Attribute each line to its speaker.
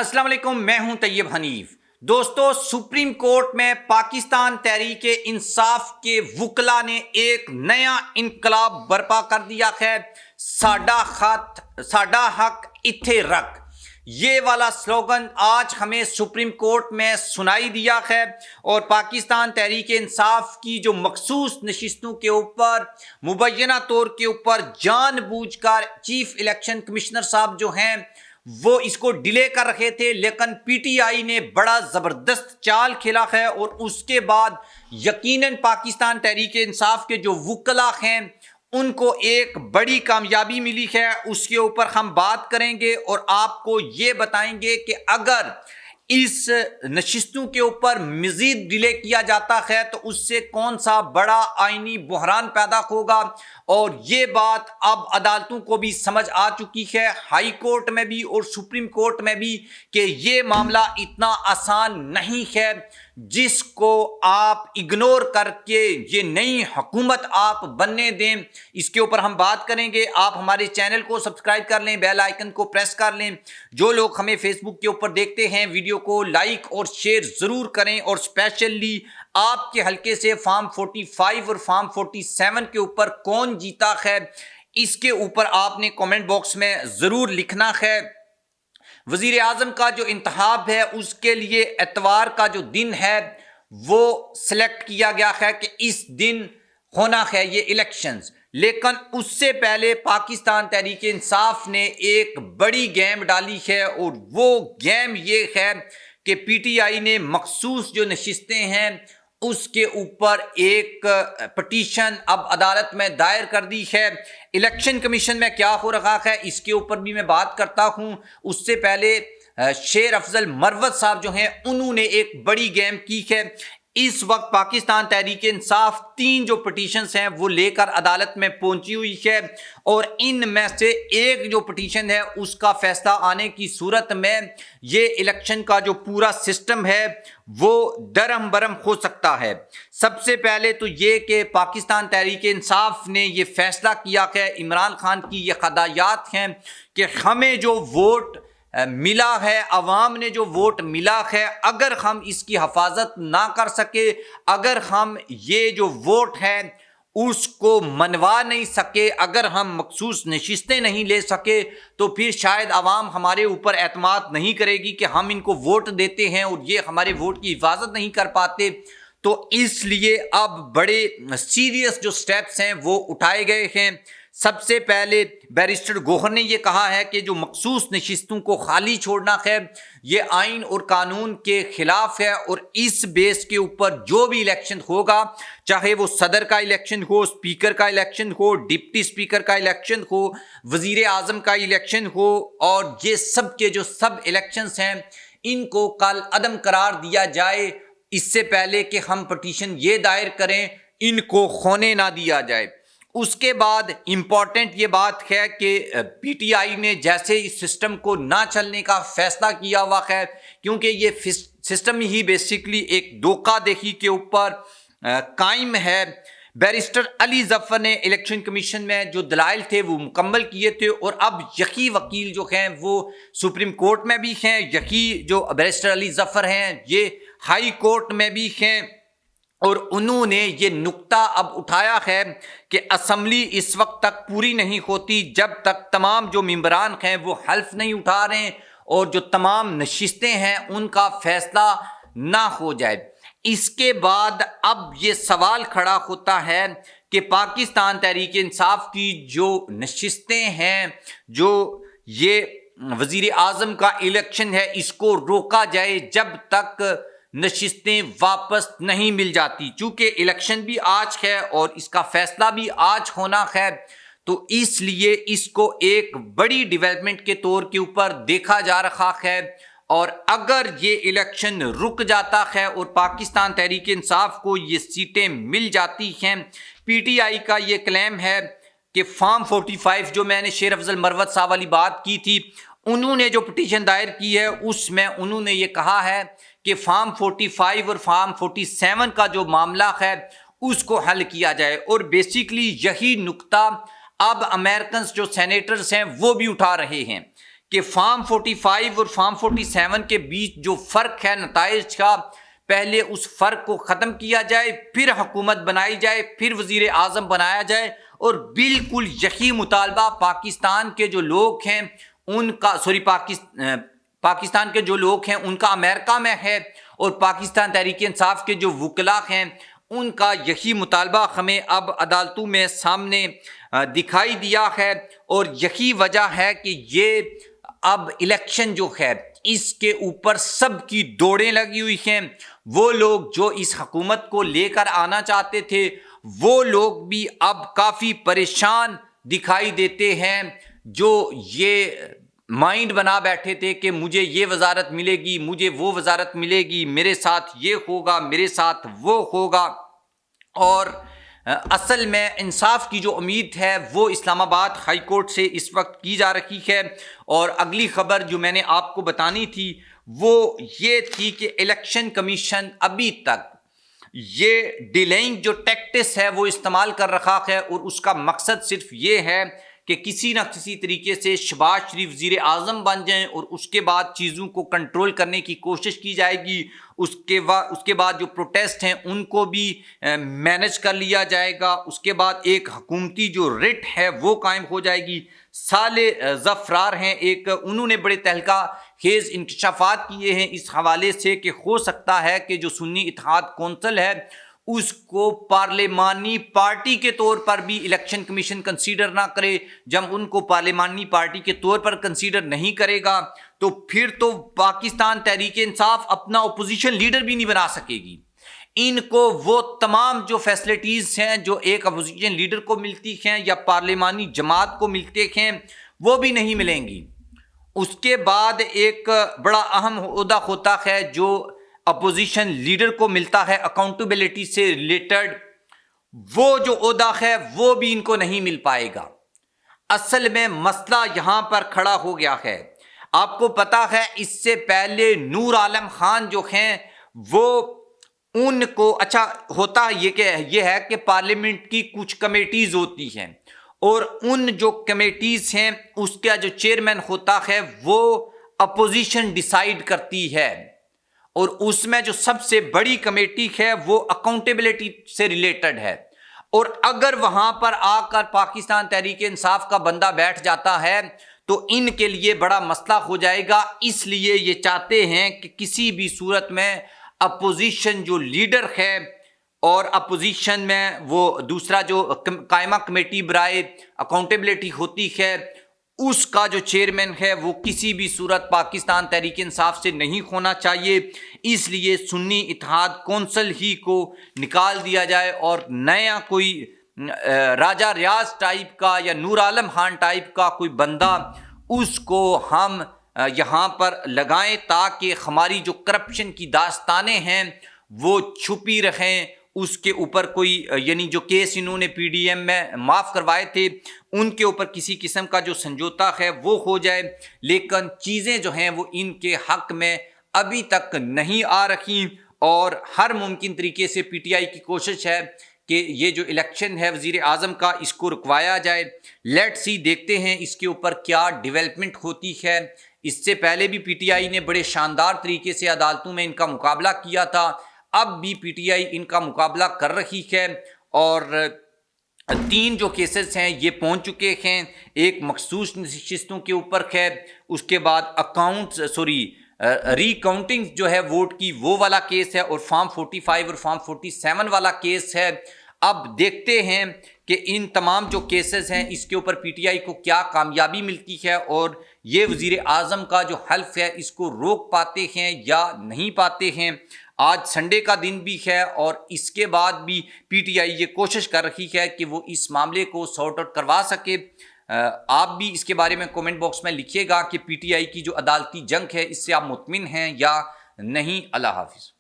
Speaker 1: السلام علیکم، میں ہوں طیب حنیف۔ دوستو، سپریم کورٹ میں پاکستان تحریک انصاف کے وکلاء نے ایک نیا انقلاب برپا کر دیا ہے۔ ساڈا حق اتھے رکھ، یہ والا سلوگن آج ہمیں سپریم کورٹ میں سنائی دیا ہے، اور پاکستان تحریک انصاف کی جو مخصوص نشستوں کے اوپر مبینہ طور کے اوپر جان بوجھ کر چیف الیکشن کمشنر صاحب جو ہیں وہ اس کو ڈیلے کر رہے تھے، لیکن پی ٹی آئی نے بڑا زبردست چال کھیلا ہے، اور اس کے بعد یقیناً پاکستان تحریک انصاف کے جو وکلاء ہیں ان کو ایک بڑی کامیابی ملی ہے۔ اس کے اوپر ہم بات کریں گے اور آپ کو یہ بتائیں گے کہ اگر اس نشستوں کے اوپر مزید ڈیلے کیا جاتا ہے تو اس سے کون سا بڑا آئینی بحران پیدا ہوگا، اور یہ بات اب عدالتوں کو بھی سمجھ آ چکی ہے، ہائی کورٹ میں بھی اور سپریم کورٹ میں بھی، کہ یہ معاملہ اتنا آسان نہیں ہے جس کو آپ اگنور کر کے یہ نئی حکومت آپ بننے دیں۔ اس کے اوپر ہم بات کریں گے۔ آپ ہمارے چینل کو سبسکرائب کر لیں، بیل آئیکن کو پریس کر لیں۔ جو لوگ ہمیں فیس بک کے اوپر دیکھتے ہیں، ویڈیو کو لائک اور شیئر ضرور کریں، اور اسپیشلی آپ کے حلقے سے فارم 45 اور فارم 47 کے اوپر کون جیتا ہے اس کے اوپر آپ نے کامنٹ باکس میں ضرور لکھنا ہے۔ وزیر اعظم کا جو انتخاب ہے اس کے لیے اتوار کا جو دن ہے وہ سلیکٹ کیا گیا ہے کہ اس دن ہونا ہے یہ الیکشنز، لیکن اس سے پہلے پاکستان تحریک انصاف نے ایک بڑی گیم ڈالی ہے، اور وہ گیم یہ ہے کہ پی ٹی آئی نے مخصوص جو نشستیں ہیں اس کے اوپر ایک پٹیشن اب عدالت میں دائر کر دی ہے۔ الیکشن کمیشن میں کیا ہو رہا ہے اس کے اوپر بھی میں بات کرتا ہوں۔ اس سے پہلے شیر افضل مروت صاحب جو ہیں انہوں نے ایک بڑی گیم کی ہے۔ اس وقت پاکستان تحریک انصاف 3 جو پٹیشنز ہیں وہ لے کر عدالت میں پہنچی ہوئی ہے، اور ان میں سے ایک جو پٹیشن ہے اس کا فیصلہ آنے کی صورت میں یہ الیکشن کا جو پورا سسٹم ہے وہ درہم برہم ہو سکتا ہے۔ سب سے پہلے تو یہ کہ پاکستان تحریک انصاف نے یہ فیصلہ کیا کہ عمران خان کی یہ ہدایات ہیں کہ ہمیں جو ووٹ ملا ہے، عوام نے جو ووٹ ملا ہے، اگر ہم اس کی حفاظت نہ کر سکے، اگر ہم یہ جو ووٹ ہے اس کو منوا نہیں سکے، اگر ہم مخصوص نشستیں نہیں لے سکے، تو پھر شاید عوام ہمارے اوپر اعتماد نہیں کرے گی کہ ہم ان کو ووٹ دیتے ہیں اور یہ ہمارے ووٹ کی حفاظت نہیں کر پاتے۔ تو اس لیے اب بڑے سیریس جو سٹیپس ہیں وہ اٹھائے گئے ہیں۔ سب سے پہلے بیرسٹر گوہر نے یہ کہا ہے کہ جو مخصوص نشستوں کو خالی چھوڑنا ہے یہ آئین اور قانون کے خلاف ہے، اور اس بیس کے اوپر جو بھی الیکشن ہوگا، چاہے وہ صدر کا الیکشن ہو، اسپیکر کا الیکشن ہو، ڈپٹی اسپیکر کا الیکشن ہو، وزیر اعظم کا الیکشن ہو، اور یہ سب کے جو سب الیکشنز ہیں ان کو کل عدم قرار دیا جائے، اس سے پہلے کہ ہم پٹیشن یہ دائر کریں ان کو ہونے نہ دیا جائے۔ اس کے بعد امپورٹنٹ یہ بات ہے کہ پی ٹی آئی نے جیسے اس سسٹم کو نہ چلنے کا فیصلہ کیا ہوا ہے، کیونکہ یہ سسٹم ہی بیسیکلی ایک دھوکہ دہی کے اوپر قائم ہے۔ بیرسٹر علی ظفر نے الیکشن کمیشن میں جو دلائل تھے وہ مکمل کیے تھے، اور اب یہی وکیل جو ہیں وہ سپریم کورٹ میں بھی ہیں، یہی جو بیرسٹر علی ظفر ہیں یہ ہائی کورٹ میں بھی ہیں، اور انہوں نے یہ نقطہ اب اٹھایا ہے کہ اسمبلی اس وقت تک پوری نہیں ہوتی جب تک تمام جو ممبران ہیں وہ حلف نہیں اٹھا رہے اور جو تمام نشستیں ہیں ان کا فیصلہ نہ ہو جائے۔ اس کے بعد اب یہ سوال کھڑا ہوتا ہے کہ پاکستان تحریک انصاف کی جو نشستیں ہیں، جو یہ وزیر اعظم کا الیکشن ہے، اس کو روکا جائے جب تک نشستیں واپس نہیں مل جاتی، چونکہ الیکشن بھی آج ہے اور اس کا فیصلہ بھی آج ہونا ہے، تو اس لیے اس کو ایک بڑی ڈیولپمنٹ کے طور کے اوپر دیکھا جا رہا ہے۔ اور اگر یہ الیکشن رک جاتا ہے اور پاکستان تحریک انصاف کو یہ سیٹیں مل جاتی ہیں، پی ٹی آئی کا یہ کلیم ہے کہ فارم 45 جو میں نے شیر افضل مروت صاحب والی بات کی تھی، انہوں نے جو پٹیشن دائر کی ہے اس میں انہوں نے یہ کہا ہے کہ فارم 45 اور فارم 47 کا جو معاملہ ہے اس کو حل کیا جائے، اور بیسیکلی یہی نقطہ اب امریکنز جو سینیٹرز ہیں وہ بھی اٹھا رہے ہیں کہ فارم 45 اور فارم 47 کے بیچ جو فرق ہے نتائج کا، پہلے اس فرق کو ختم کیا جائے، پھر حکومت بنائی جائے، پھر وزیر اعظم بنایا جائے، اور بالکل یہی مطالبہ پاکستان کے جو لوگ ہیں ان کا پاکستان کے جو لوگ ہیں ان کا امریکہ میں ہے، اور پاکستان تحریک انصاف کے جو وکلاء ہیں ان کا یہی مطالبہ ہمیں اب عدالتوں میں سامنے دکھائی دیا ہے۔ اور یہی وجہ ہے کہ یہ اب الیکشن جو ہے اس کے اوپر سب کی دوڑیں لگی ہوئی ہیں۔ وہ لوگ جو اس حکومت کو لے کر آنا چاہتے تھے وہ لوگ بھی اب کافی پریشان دکھائی دیتے ہیں، جو یہ مائنڈ بنا بیٹھے تھے کہ مجھے یہ وزارت ملے گی، مجھے وہ وزارت ملے گی، میرے ساتھ یہ ہوگا، میرے ساتھ وہ ہوگا۔ اور اصل میں انصاف کی جو امید ہے وہ اسلام آباد ہائی کورٹ سے اس وقت کی جا رہی ہے۔ اور اگلی خبر جو میں نے آپ کو بتانی تھی وہ یہ تھی کہ الیکشن کمیشن ابھی تک یہ ڈیلینگ جو ٹیکٹس ہے وہ استعمال کر رہا ہے، اور اس کا مقصد صرف یہ ہے کہ کسی نہ کسی طریقے سے شہباز شریف وزیر اعظم بن جائیں، اور اس کے بعد چیزوں کو کنٹرول کرنے کی کوشش کی جائے گی۔ اس کے بعد جو پروٹیسٹ ہیں ان کو بھی مینج کر لیا جائے گا۔ اس کے بعد ایک حکومتی جو رٹ ہے وہ قائم ہو جائے گی۔ صالح ظفرار ہیں ایک، انہوں نے بڑے تہلکہ خیز انکشافات کیے ہیں اس حوالے سے کہ ہو سکتا ہے کہ جو سنی اتحاد کونسل ہے اس کو پارلیمانی پارٹی کے طور پر بھی الیکشن کمیشن کنسیڈر نہ کرے۔ جب ان کو پارلیمانی پارٹی کے طور پر کنسیڈر نہیں کرے گا تو پھر تو پاکستان تحریک انصاف اپنا اپوزیشن لیڈر بھی نہیں بنا سکے گی۔ ان کو وہ تمام جو فیسلٹیز ہیں جو ایک اپوزیشن لیڈر کو ملتی ہیں یا پارلیمانی جماعت کو ملتے ہیں وہ بھی نہیں ملیں گی۔ اس کے بعد ایک بڑا اہم عہدہ ہوتا ہے جو اپوزیشن لیڈر کو ملتا ہے اکاؤنٹیبلٹی سے ریلیٹڈ، وہ جو عہدہ ہے وہ بھی ان کو نہیں مل پائے گا۔ اصل میں مسئلہ یہاں پر کھڑا ہو گیا ہے۔ آپ کو پتا ہے اس سے پہلے نور عالم خان جو ہیں وہ ان کو ہوتا یہ ہے کہ پارلیمنٹ کی کچھ کمیٹیز ہوتی ہیں، اور ان جو کمیٹیز ہیں اس کا جو چیئرمین ہوتا ہے وہ اپوزیشن ڈیسائیڈ کرتی ہے، اور اس میں جو سب سے بڑی کمیٹی ہے وہ اکاؤنٹیبلٹی سے ریلیٹڈ ہے۔ اور اگر وہاں پر آ کر پاکستان تحریک انصاف کا بندہ بیٹھ جاتا ہے تو ان کے لیے بڑا مسئلہ ہو جائے گا۔ اس لیے یہ چاہتے ہیں کہ کسی بھی صورت میں اپوزیشن جو لیڈر ہے اور اپوزیشن میں وہ دوسرا جو قائمہ کمیٹی برائے اکاؤنٹیبلٹی ہوتی ہے اس کا جو چیئرمین ہے وہ کسی بھی صورت پاکستان تحریک انصاف سے نہیں ہونا چاہیے۔ اس لیے سنی اتحاد کونسل ہی کو نکال دیا جائے اور نیا کوئی راجہ ریاض ٹائپ کا یا نور عالم خان ٹائپ کا کوئی بندہ اس کو ہم یہاں پر لگائیں تاکہ ہماری جو کرپشن کی داستانیں ہیں وہ چھپی رہیں۔ اس کے اوپر کوئی یعنی جو کیس انہوں نے پی ڈی ایم میں معاف کروائے تھے ان کے اوپر کسی قسم کا جو سمجھوتا ہے وہ ہو جائے، لیکن چیزیں جو ہیں وہ ان کے حق میں ابھی تک نہیں آ رہی، اور ہر ممکن طریقے سے پی ٹی آئی کی کوشش ہے کہ یہ جو الیکشن ہے وزیر اعظم کا اس کو رکوایا جائے۔ لیٹ سی دیکھتے ہیں اس کے اوپر کیا ڈیولپمنٹ ہوتی ہے۔ اس سے پہلے بھی پی ٹی آئی نے بڑے شاندار طریقے سے عدالتوں میں ان کا مقابلہ کیا تھا، اب بھی پی ٹی آئی ان کا مقابلہ کر رہی ہے، اور 3 جو کیسز ہیں یہ پہنچ چکے ہیں۔ ایک مخصوص نشستوں کے اوپر ہے، اس کے بعد ری کاؤنٹنگ جو ہے ووٹ کی وہ والا کیس ہے، اور فارم 45 اور فارم 47 والا کیس ہے۔ اب دیکھتے ہیں کہ ان تمام جو کیسز ہیں اس کے اوپر پی ٹی آئی کو کیا کامیابی ملتی ہے، اور یہ وزیر اعظم کا جو حلف ہے اس کو روک پاتے ہیں یا نہیں پاتے ہیں۔ آج سنڈے کا دن بھی ہے اور اس کے بعد بھی پی ٹی آئی یہ کوشش کر رہی ہے کہ وہ اس معاملے کو سارٹ آؤٹ کروا سکے۔ آپ بھی اس کے بارے میں کومنٹ باکس میں لکھیے گا کہ پی ٹی آئی کی جو عدالتی جنگ ہے اس سے آپ مطمئن ہیں یا نہیں۔ اللہ حافظ۔